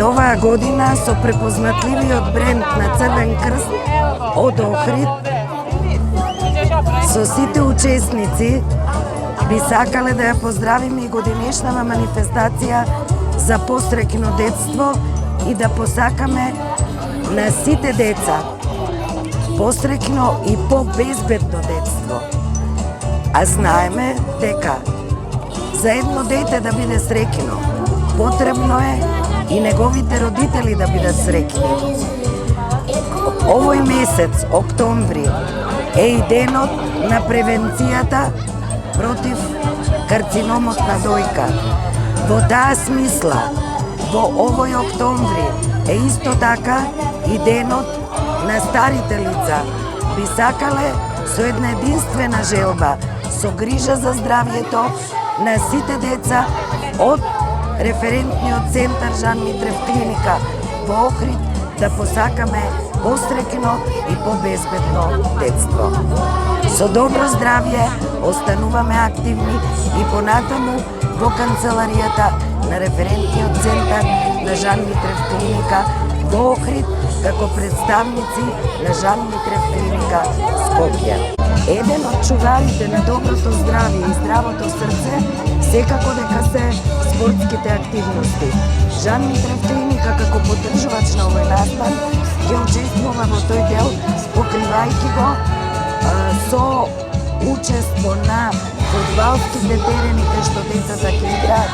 оваа година со препознатливиот бренд на Црвен крст од Охрид, со сите учесници би сакале да ја поздравиме и годинешнава манифестација за посреќно детство и да посакаме на сите деца посреќно и побезбедно детство. А знаеме дека за едно дете да биде среќно, потребно е и неговите родители да бидат среќни. Овој месец, октомври, е и денот на превенцијата против карциномот на дојка. Во таа смисла, во овој октомври е исто така и денот на старите лица. Би сакале со една единствена желба, со грижа за здравјето на сите деца од референтниот центар Жан Митрев клиника во Охрид да посакаме посреќно и побезбедно детство. Со добро здравје остануваме активни и понатаму во канцеларијата на референтниот центар на Жан Митрев клиника во Охрид како представници на Жан Митрев клиника Скопје. Еден од чуварите на доброто здравје и здравото срце секако дека се спортските активности. Жан Митрев клиника како поддржувач на овој настан ќе учествува во тој дел, покривајќи го со учество на фудбалските терени кај што децата ќе играат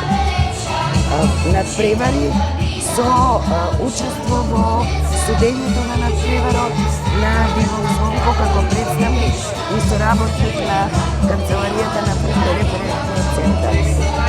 надпревари, со учество во судењето на надпреварот на Диво Звонко како представник и соработник на канцеларијата на референтниот центар.